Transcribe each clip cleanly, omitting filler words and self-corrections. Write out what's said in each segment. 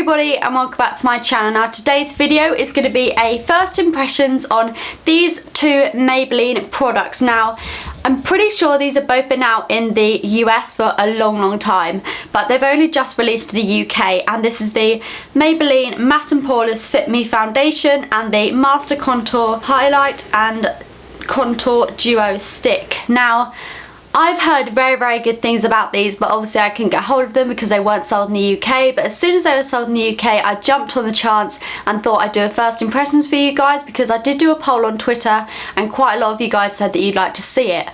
everybody and welcome back to my channel. Now today's video is going to be a first impressions on these two Maybelline products. Now I'm pretty sure these have both been out in the US for a long time, but they've only just released to the UK, and this is the Maybelline Matte and Poreless Fit Me Foundation and the Master Contour Highlight and Contour Duo Stick. Now I've heard very good things about these, but obviously I couldn't get hold of them because they weren't sold in the UK. But as soon as they were sold in the UK, I jumped on the chance and thought I'd do a first impressions for you guys, because I did do a poll on Twitter and quite a lot of you guys said that you'd like to see it.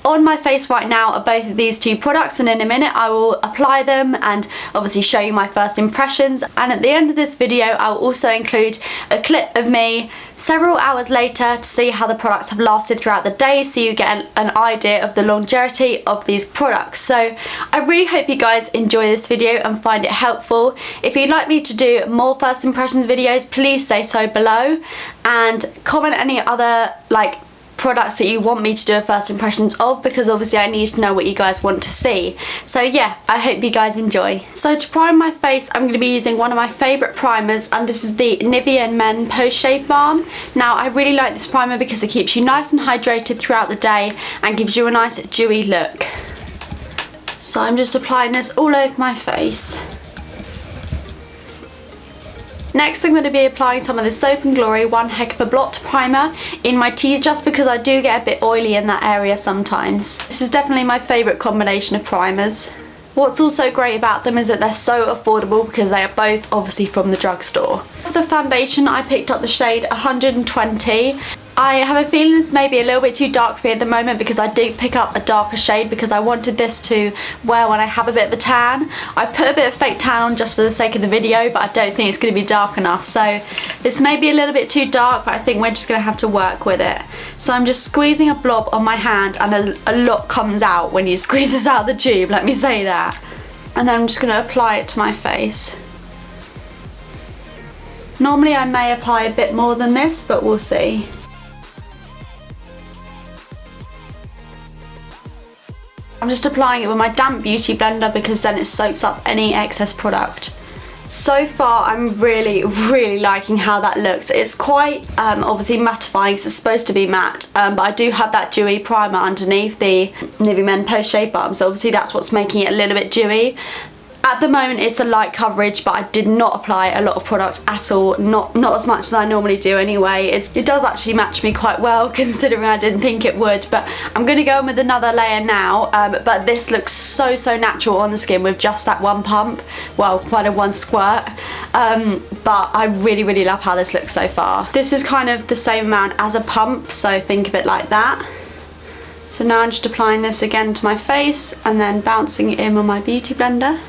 On my face right now are both of these two products, and in a minute I will apply them and obviously show you my first impressions. And at the end of this video I will also include a clip of me several hours later to see how the products have lasted throughout the day, so you get an idea of the longevity of these products. So I really hope you guys enjoy this video and find it helpful. If you'd like me to do more first impressions videos, please say so below, and comment any other products that you want me to do a first impressions of, because obviously I need to know what you guys want to see. So yeah, I hope you guys enjoy. So to prime my face, I'm going to be using one of my favourite primers, and this is the Nivea Men Post Shave Balm. Now I really like this primer because it keeps you nice and hydrated throughout the day and gives you a nice dewy look. So I'm just applying this all over my face. Next I'm going to be applying some of the Soap & Glory One Heck of a Blot primer in my T's, just because I do get a bit oily in that area sometimes. This is definitely my favourite combination of primers. What's also great about them is that they're so affordable because they are both obviously from the drugstore. For the foundation I picked up the shade 120. I have a feeling this may be a little bit too dark for me at the moment, because I did pick up a darker shade because I wanted this to wear when I have a bit of a tan. I put a bit of fake tan on just for the sake of the video, but I don't think it's going to be dark enough. So this may be a little bit too dark, but I think we're just going to have to work with it. So I'm just squeezing a blob on my hand, and a lot comes out when you squeeze this out of the tube, let me say that. And then I'm just going to apply it to my face. Normally I may apply a bit more than this, but we'll see. I'm just applying it with my damp beauty blender because then it soaks up any excess product. So far I'm really liking how that looks. It's quite obviously mattifying because it's supposed to be matte, but I do have that dewy primer underneath the Nivea Men Post Shave Balm, so obviously that's what's making it a little bit dewy. At the moment it's a light coverage, but I did not apply a lot of product at all, not as much as I normally do anyway. It does actually match me quite well considering I didn't think it would, but I'm going to go in with another layer now. But this looks so natural on the skin with just that one pump, well kind of one squirt, but I really love how this looks so far. This is kind of the same amount as a pump, so think of it like that. So now I'm just applying this again to my face and then bouncing it in with my beauty blender.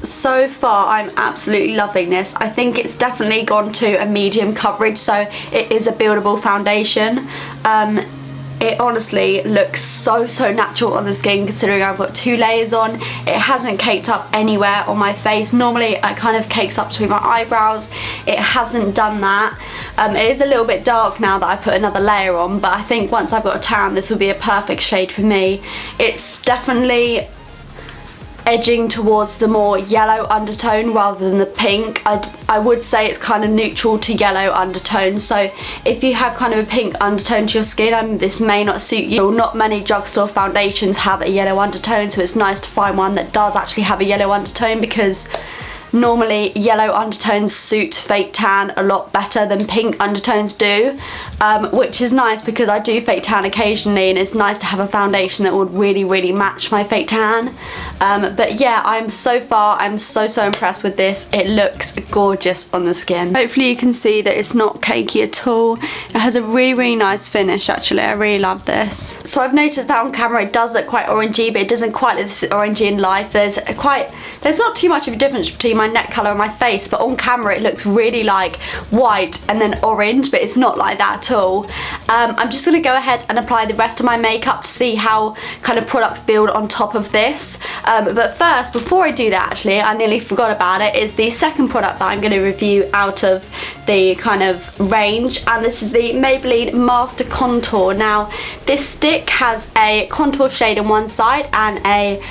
So far I'm absolutely loving this. I think it's definitely gone to a medium coverage, so it is a buildable foundation. It honestly looks so natural on the skin considering I've got two layers on. It hasn't caked up anywhere on my face. Normally it kind of cakes up to my eyebrows. It hasn't done that. It is a little bit dark now that I put another layer on, but I think once I've got a tan this will be a perfect shade for me. It's definitely edging towards the more yellow undertone rather than the pink. I would say it's kind of neutral to yellow undertone, so if you have kind of a pink undertone to your skin, this may not suit you. Not many drugstore foundations have a yellow undertone, so it's nice to find one that does actually have a yellow undertone, because normally yellow undertones suit fake tan a lot better than pink undertones do, which is nice because I do fake tan occasionally, and it's nice to have a foundation that would really match my fake tan. But yeah, I'm so impressed with this. It looks gorgeous on the skin. Hopefully you can see that it's not cakey at all. It has a really nice finish actually. I really love this. So I've noticed that on camera it does look quite orangey, but it doesn't quite look this orangey in life. There's not too much of a difference between my neck colour and my face, but on camera it looks really like white and then orange, but it's not like that at all. I'm just going to go ahead and apply the rest of my makeup to see how kind of products build on top of this. But first, before I do that actually, I nearly forgot about it, is the second product that I'm going to review out of the kind of range, and this is the Maybelline Master Contour. Now this stick has a contour shade on one side and a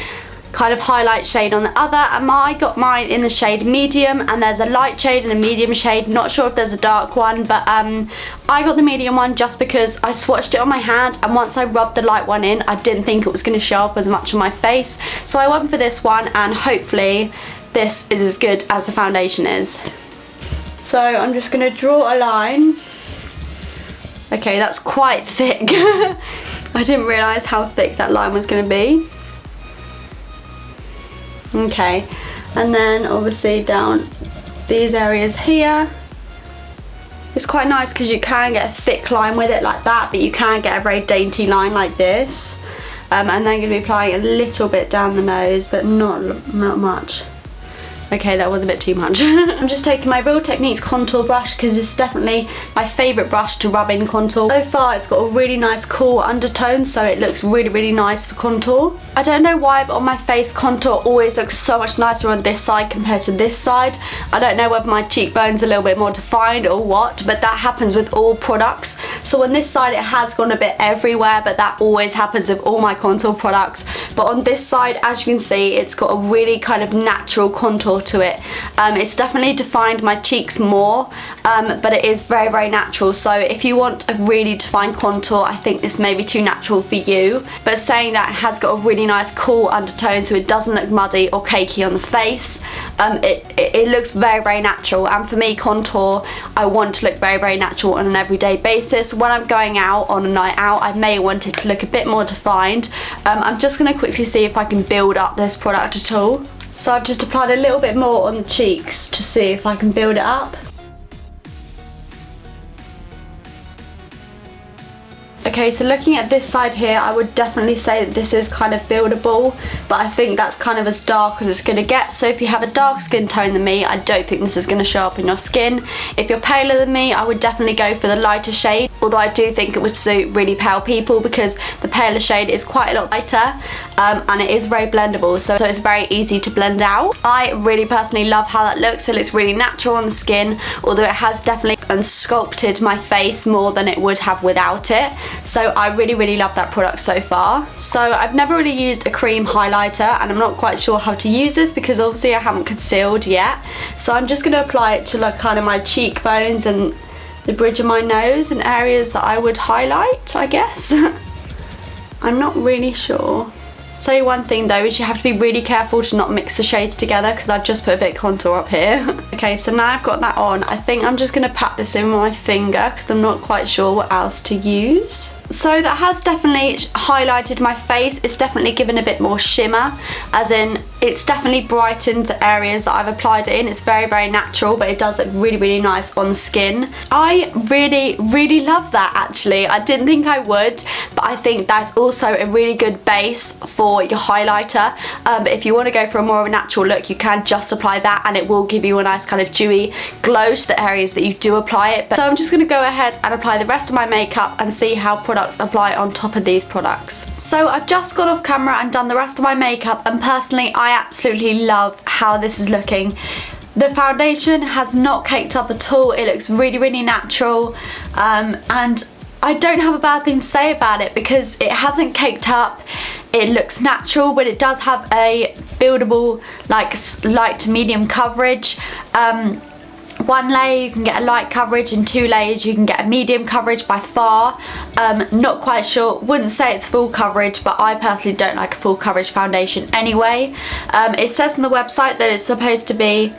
kind of highlight shade on the other, and I got mine in the shade medium, and there's a light shade and a medium shade. Not sure if there's a dark one, but I got the medium one just because I swatched it on my hand, and once I rubbed the light one in, I didn't think it was going to show up as much on my face, so I went for this one, and hopefully this is as good as the foundation is. So I'm just going to draw a line. Okay, that's quite thick. I didn't realise how thick that line was going to be. Okay, and then obviously down these areas here. It's quite nice because you can get a thick line with it like that, but you can get a very dainty line like this. And then I'm going to be applying a little bit down the nose, but not much. Okay, that was a bit too much. I'm just taking my Real Techniques contour brush because it's definitely my favourite brush to rub in contour. So far it's got a really nice cool undertone, so it looks really, really nice for contour. I don't know why, but on my face contour always looks so much nicer on this side compared to this side. I don't know whether my cheekbone's a little bit more defined or what, but that happens with all products. So on this side it has gone a bit everywhere, but that always happens with all my contour products. But on this side, as you can see, it's got a really kind of natural contour to it. It's definitely defined my cheeks more, but it is very, very natural. So if you want a really defined contour, I think this may be too natural for you. But saying that, it has got a really nice cool undertone, so it doesn't look muddy or cakey on the face. It looks very, very natural, and for me, contour, I want to look very, very natural on an everyday basis. When I'm going out on a night out, I may want it to look a bit more defined. I'm just going to quickly see if I can build up this product at all. So I've just applied a little bit more on the cheeks to see if I can build it up. Okay, so looking at this side here, I would definitely say that this is kind of buildable, but I think that's kind of as dark as it's going to get. So if you have a dark skin tone than me, I don't think this is going to show up in your skin. If you're paler than me, I would definitely go for the lighter shade, although I do think it would suit really pale people because the paler shade is quite a lot lighter, and it is very blendable, so it's very easy to blend out. I really personally love how that looks. It looks really natural on the skin, although it has definitely sculpted my face more than it would have without it. So I really, really love that product so far. So I've never really used a cream highlighter, and I'm not quite sure how to use this because obviously I haven't concealed yet. So I'm just going to apply it to like kind of my cheekbones and the bridge of my nose and areas that I would highlight, I guess. I'm not really sure. So one thing though is you have to be really careful to not mix the shades together because I've just put a bit of contour up here. Okay, so now I've got that on, I think I'm just going to pat this in with my finger because I'm not quite sure what else to use. So that has definitely highlighted my face. It's definitely given a bit more shimmer, as in it's definitely brightened the areas that I've applied it in. It's very, very natural, but it does look really, really nice on skin. I really, really love that actually. I didn't think I would, but I think that's also a really good base for your highlighter. But if you want to go for a more of a natural look, you can just apply that and it will give you a nice kind of dewy glow to the areas that you do apply it. But so I'm just going to go ahead and apply the rest of my makeup and see how products apply on top of these products. So I've just got off camera and done the rest of my makeup, and personally I absolutely love how this is looking. The foundation has not caked up at all. It looks really, really natural, and I don't have a bad thing to say about it because it hasn't caked up. It looks natural, but it does have a buildable, like light to medium coverage. One layer you can get a light coverage, and 2 layers you can get a medium coverage by far. Not quite sure, wouldn't say it's full coverage, but I personally don't like a full coverage foundation anyway. It says on the website that it's supposed to be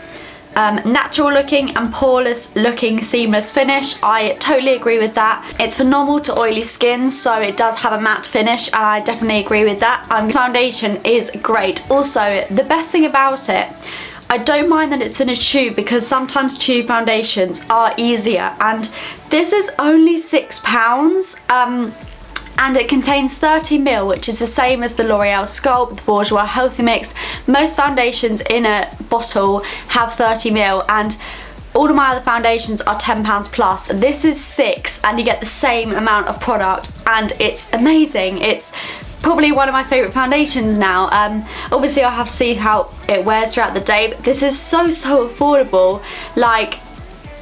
natural looking and poreless looking seamless finish. I totally agree with that. It's for normal to oily skin, so it does have a matte finish, and I definitely agree with that. Foundation is great. Also, the best thing about it, I don't mind that it's in a tube because sometimes tube foundations are easier, and this is only £6, and it contains 30ml, which is the same as the L'Oreal Sculpt, the Bourjois Healthy Mix. Most foundations in a bottle have 30ml, and all of my other foundations are £10 plus. This is £6 and you get the same amount of product, and it's amazing. It's probably one of my favourite foundations now. Obviously I'll have to see how it wears throughout the day, but this is so affordable. Like,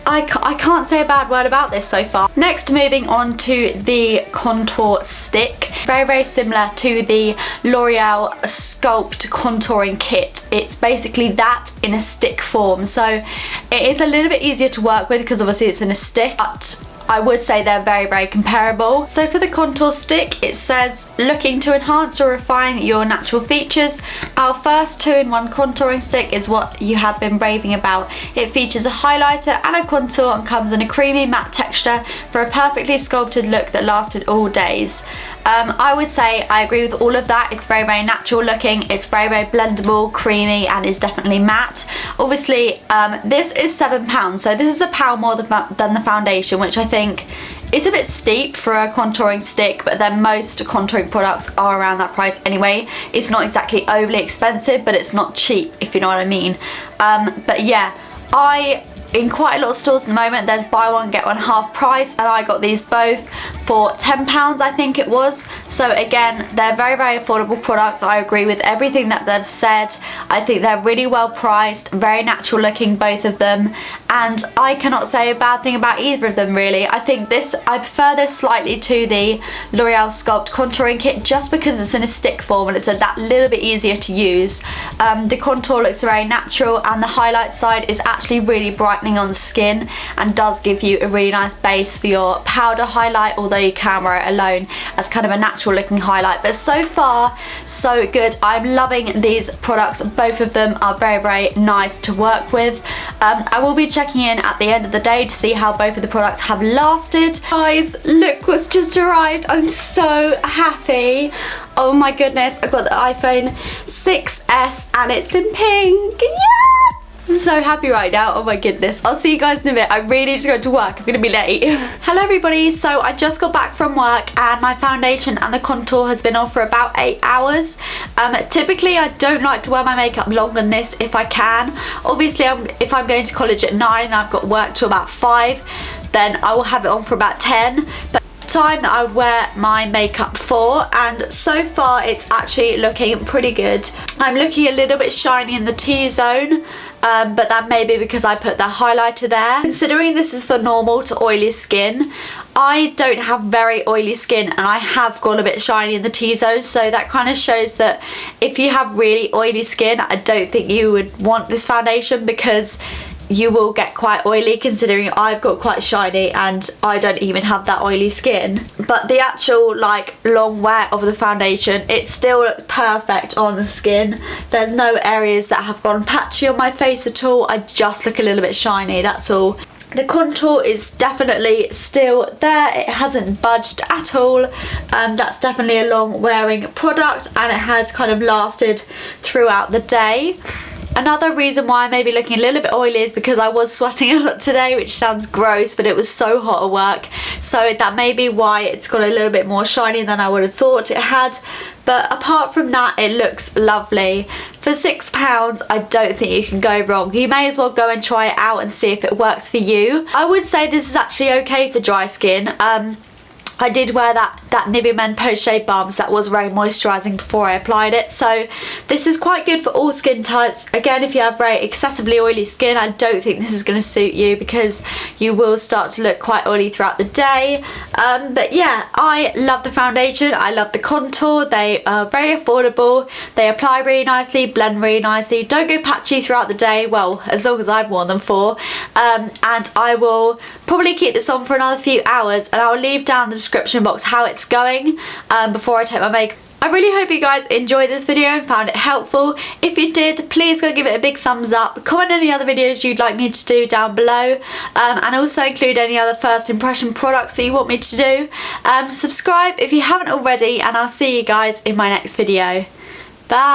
I can't say a bad word about this so far. Next, moving on to the contour stick. Very, very similar to the L'Oreal Sculpt contouring kit. It's basically that in a stick form. So it is a little bit easier to work with because obviously it's in a stick, but I would say they're very, very comparable. So for the contour stick, it says, looking to enhance or refine your natural features, our first 2-in-1 contouring stick is what you have been raving about. It features a highlighter and a contour and comes in a creamy matte texture for a perfectly sculpted look that lasted all days. I would say I agree with all of that. It's very, very natural looking. It's very, very blendable, creamy, and is definitely matte. Obviously, this is £7, so this is £1 more than the foundation, which I think is a bit steep for a contouring stick, but then most contouring products are around that price anyway. It's not exactly overly expensive, but it's not cheap, if you know what I mean. But yeah, in quite a lot of stores at the moment, there's buy one get one half price, and I got these both for £10, I think it was. So again, they're very, very affordable products. I agree with everything that they've said. I think they're really well priced, very natural looking, both of them, and I cannot say a bad thing about either of them really. I prefer this slightly to the L'Oreal Sculpt contouring kit just because it's in a stick form and it's that little bit easier to use. The contour looks very natural, and the highlight side is actually really brightening on the skin and does give you a really nice base for your powder highlight, although you can wear it alone as kind of a natural looking highlight. But so far, so good. I'm loving these products. Both of them are very, very nice to work with. I will be checking in at the end of the day to see how both of the products have lasted. Guys, look what's just arrived. I'm so happy. Oh my goodness, I got the iPhone 6S and it's in pink. Yeah! I'm so happy right now. Oh my goodness. I'll see you guys in a bit. I really need to go to work. I'm gonna be late. Hello everybody. So I just got back from work and my foundation and the contour has been on for about 8 hours. Typically I don't like to wear my makeup longer than this if I can. Obviously if I'm going to college at 9 and I've got work till about 5, then I will have it on for about 10. But time that I would wear my makeup for, and so far it's actually looking pretty good. I'm looking a little bit shiny in the T-zone, but that may be because I put the highlighter there. Considering this is for normal to oily skin, I don't have very oily skin and I have gone a bit shiny in the T-zone, so that kind of shows that if you have really oily skin, I don't think you would want this foundation because you will get quite oily, considering I've got quite shiny and I don't even have that oily skin. But the actual like long wear of the foundation, it still looks perfect on the skin. There's no areas that have gone patchy on my face at all. I just look a little bit shiny, that's all. The contour is definitely still there. It hasn't budged at all. That's definitely a long wearing product and it has kind of lasted throughout the day. Another reason why I may be looking a little bit oily is because I was sweating a lot today, which sounds gross, but it was so hot at work. So that may be why it's got a little bit more shiny than I would have thought it had. But apart from that, it looks lovely. For £6, I don't think you can go wrong. You may as well go and try it out and see if it works for you. I would say this is actually okay for dry skin. I did wear that Nivea Men Post Shave Balms that was very moisturising before I applied it, so this is quite good for all skin types. Again, if you have very excessively oily skin, I don't think this is going to suit you because you will start to look quite oily throughout the day. But yeah, I love the foundation, I love the contour, they are very affordable, they apply really nicely, blend really nicely, don't go patchy throughout the day, well, as long as I've worn them for. And I will probably keep this on for another few hours and I'll leave down the description box how it's going before I take my makeup. I really hope you guys enjoyed this video and found it helpful. If you did, please go give it a big thumbs up. Comment any other videos you'd like me to do down below, and also include any other first impression products that you want me to do. Subscribe if you haven't already, and I'll see you guys in my next video. Bye!